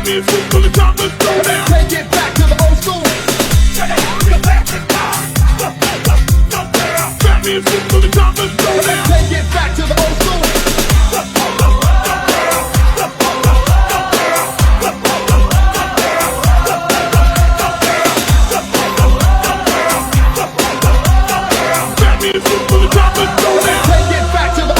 music till the time is thrown down. Take it back to the old school. Rap music till the time is thrown down. Take it back to the old school. Rap music till the time is thrown down. Take it back to the old school.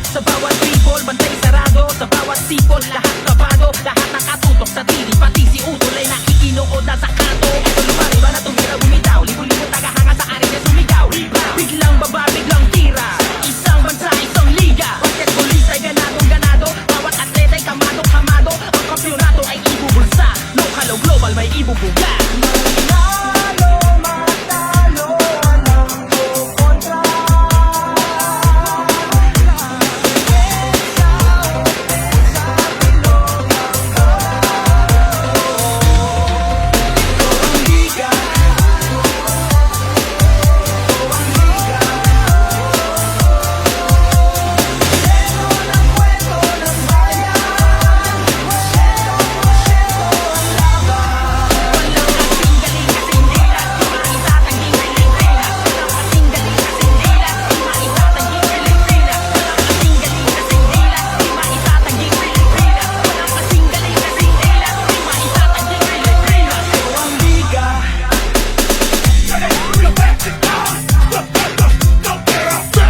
Sa bawat people, bantay sarado. Sa bawat sipol, lahat kabado. Lahat nakatutok sa tili, pati si Utol ay nakikinood na sa kanto. Eto lumariba na tumira, bumitaw. Libo-libo tagahanga sa arin niya sumigaw. Biglang baba, biglang tira. Isang bansa, isang liga. Basketballista ay ganadong-ganado. Bawat atleta ay kamadong-kamado. Ang kampyonato ay ibubulsa. Local o global may ibubuga.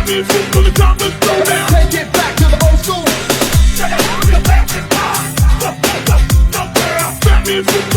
Music till the time is thrown down. Take it back to the old school. Rap music